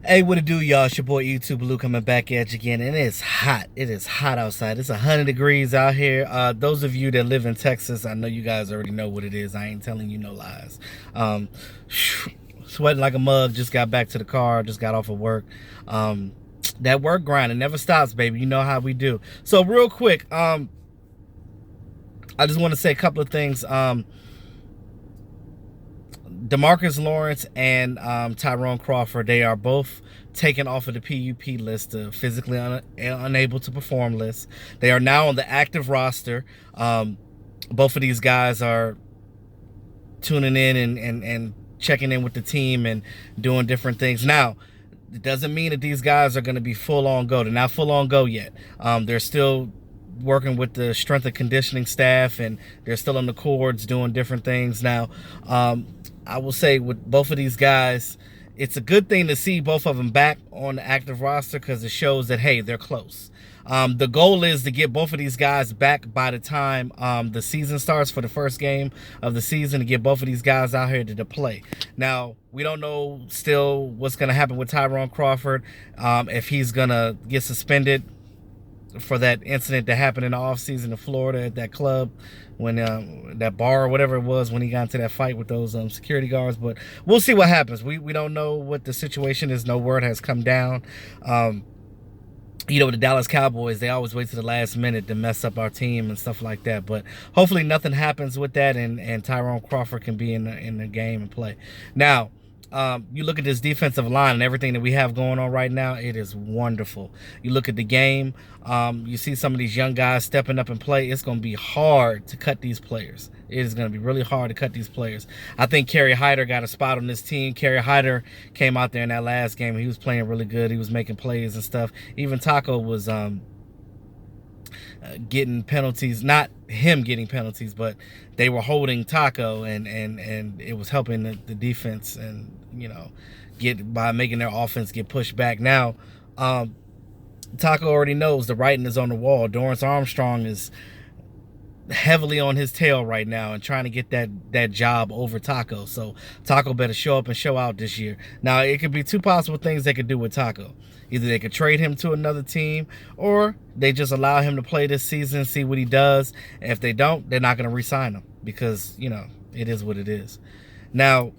Hey, what it do, y'all? It's your boy YouTube Blue coming back at you again, and it's hot. It is hot outside. It's 100 degrees out here. Those of you that live in Texas, I know you guys already know what it is. I ain't telling you no lies. Um, Sweating like a mug. Just got back to the car. Just got off of work. That work grind, it never stops, baby. You know how we do. So real quick, I just want to say a couple of things. DeMarcus Lawrence and Tyrone Crawford, they are both taken off of the PUP list, the physically unable to perform list. They are now on the active roster. Both of these guys are tuning in and checking in with the team and doing different things. Now, it doesn't mean that these guys are going to be full-on go. They're not full-on go yet. They're still working with the strength and conditioning staff, and they're still on the courts doing different things. Now, I will say with both of these guys, it's a good thing to see both of them back on the active roster because it shows that, hey, they're close. The goal is to get both of these guys back by the time the season starts for the first game of the season, to get both of these guys out here to play. Now, we don't know still what's going to happen with Tyrone Crawford, if he's going to get suspended for that incident that happened in the offseason in Florida at that club, when that bar or whatever it was, when he got into that fight with those security guards. But we'll see what happens. We don't know what the situation is. No word has come down. You know, the Dallas Cowboys, they always wait to the last minute to mess up our team and stuff like that. But hopefully nothing happens with that, and Tyrone Crawford can be in the game and play. Now, you look at this defensive line and everything that we have going on right now, it is wonderful. You look at the game, you see some of these young guys stepping up and play. It's going to be hard to cut these players. It is going to be really hard to cut these players. I think Kerry Hyder got a spot on this team. Kerry Hyder came out there in that last game, and he was playing really good. He was making plays and stuff. Even Taco was getting penalties, not him getting penalties, but they were holding Taco, and it was helping the defense, and you know, by making their offense get pushed back. Now, Taco already knows the writing is on the wall. Dorrance Armstrong is heavily on his tail right now and trying to get that job over Taco. So Taco better show up and show out this year. Now, it could be two possible things they could do with Taco. Either they could trade him to another team, or they just allow him to play this season, see what he does. And if they don't, they're not going to re-sign him, because, you know, it is what it is. Now,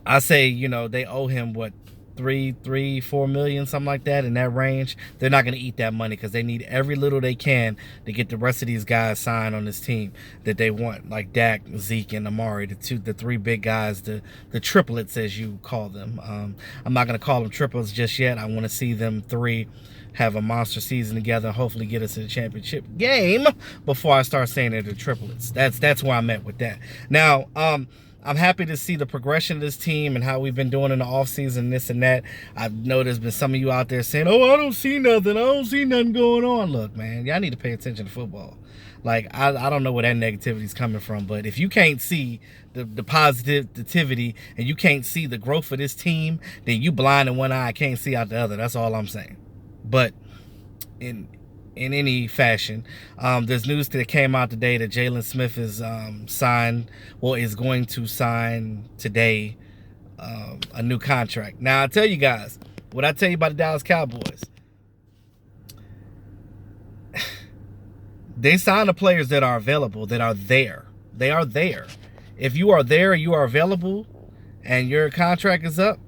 I say, you know, they owe him, what, 4 million, something like that, in that range. They're not going to eat that money because they need every little they can to get the rest of these guys signed on this team that they want, like Dak, Zeke, and Amari, the three big guys, the triplets, as you call them. I'm not going to call them triplets just yet. I want to see them three have a monster season together and hopefully get us to the championship game before I start saying they're the triplets. That's where I'm at with that. Now, I'm happy to see the progression of this team and how we've been doing in the offseason, this and that. I know there's been some of you out there saying, oh, I don't see nothing. I don't see nothing going on. Look, man, y'all need to pay attention to football. Like, I don't know where that negativity is coming from, but if you can't see the positivity and you can't see the growth of this team, then you blind in one eye, can't see out the other. That's all I'm saying. But in any fashion, there's news that came out today that Jalen Smith is is going to sign today a new contract. Now, I tell you guys, what I tell you about the Dallas Cowboys, they sign the players that are available, that are there. They are there. If you are there, you are available, and your contract is up,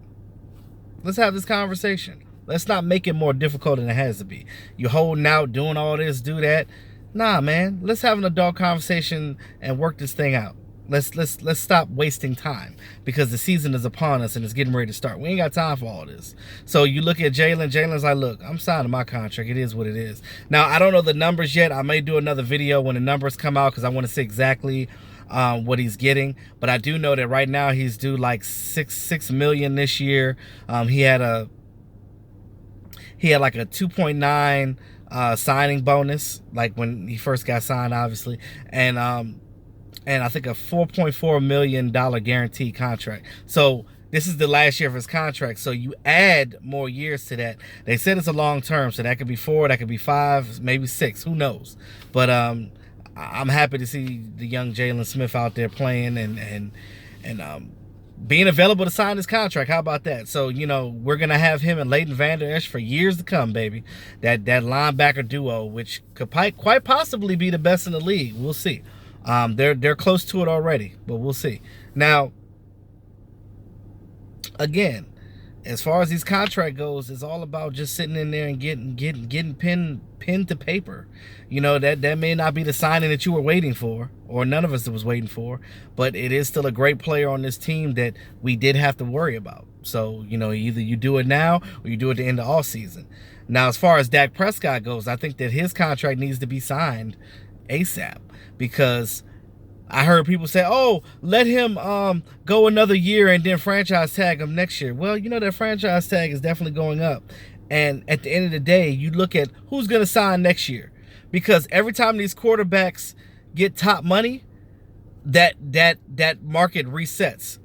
let's have this conversation. Let's not make it more difficult than it has to be. You holding out, doing all this, do that. Nah, man. Let's have an adult conversation and work this thing out. Let's stop wasting time, because the season is upon us and it's getting ready to start. We ain't got time for all this. So you look at Jalen. Jalen's like, look, I'm signing my contract. It is what it is. Now, I don't know the numbers yet. I may do another video when the numbers come out, because I want to see exactly what he's getting. But I do know that right now he's due like $6 million this year. He had like a 2.9 signing bonus, like when he first got signed, obviously, and I think a $4.4 million guaranteed contract. So this is the last year of his contract. So you add more years to that. They said it's a long term, so that could be 4, that could be 5, maybe 6. Who knows? But I'm happy to see the young Jalen Smith out there playing and being available to sign his contract. How about that? So, you know, we're going to have him and Leighton Vander Esch for years to come, baby. That linebacker duo, which could quite possibly be the best in the league. We'll see. They're close to it already, but we'll see. Now, again, as far as these contract goes, it's all about just sitting in there and getting pen to paper. You know, that may not be the signing that you were waiting for, or none of us was waiting for, but it is still a great player on this team that we did have to worry about. So, you know, either you do it now or you do it at the end of all season. Now, as far as Dak Prescott goes, I think that his contract needs to be signed ASAP, because I heard people say, oh, let him go another year and then franchise tag him next year. Well, you know, that franchise tag is definitely going up. And at the end of the day, you look at who's going to sign next year. Because every time these quarterbacks get top money, that market resets.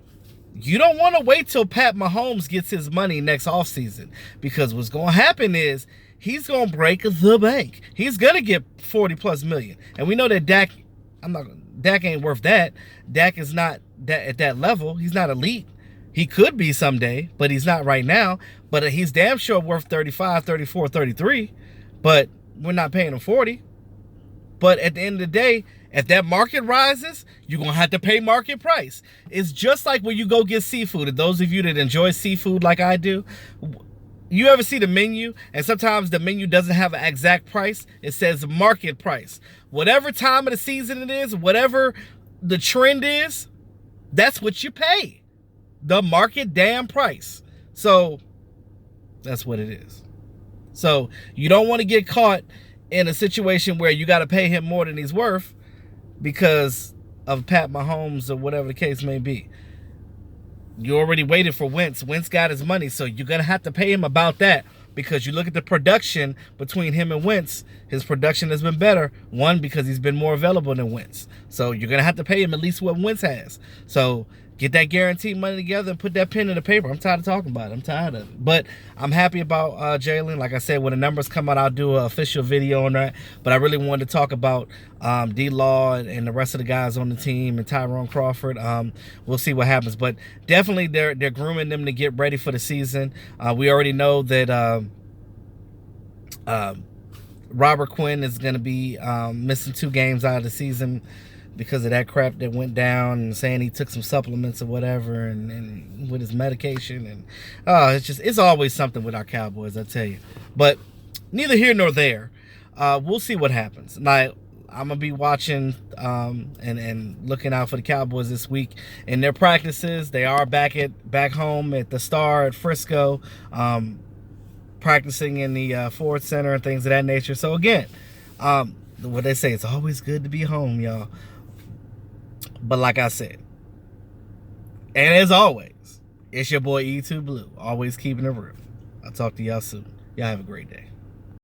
You don't want to wait till Pat Mahomes gets his money next offseason. Because what's going to happen is he's going to break the bank. He's going to get $40+ million. And we know that Dak ain't worth that. Dak is not at that level. He's not elite. He could be someday, but he's not right now. But he's damn sure worth 35, 34, 33. But we're not paying him 40. But at the end of the day, if that market rises, you're going to have to pay market price. It's just like when you go get seafood. And those of you that enjoy seafood like I do, you ever see the menu, and sometimes the menu doesn't have an exact price? It says market price. Whatever time of the season it is, whatever the trend is, that's what you pay. The market damn price. So that's what it is. So you don't want to get caught in a situation where you got to pay him more than he's worth because of Pat Mahomes or whatever the case may be. You already waited for Wentz. Wentz got his money, so you're going to have to pay him about that, because you look at the production between him and Wentz, his production has been better. One, because he's been more available than Wentz. So you're going to have to pay him at least what Wentz has. So get that guaranteed money together and put that pen in the paper. I'm tired of talking about it. I'm tired of it. But I'm happy about Jalen. Like I said, when the numbers come out, I'll do an official video on that. But I really wanted to talk about D-Law and the rest of the guys on the team and Tyrone Crawford. We'll see what happens. But definitely they're grooming them to get ready for the season. We already know that Robert Quinn is going to be missing 2 games out of the season because of that crap that went down, and saying he took some supplements or whatever, and with his medication, and it's always something with our Cowboys, I tell you. But neither here nor there. We'll see what happens. Now, I'm gonna be watching and looking out for the Cowboys this week in their practices. They are back home at the Star at Frisco, practicing in the Ford Center and things of that nature. So again, what they say, it's always good to be home, y'all. But like I said, and as always, it's your boy E2 Blue, always keeping it real. I'll talk to y'all soon. Y'all have a great day.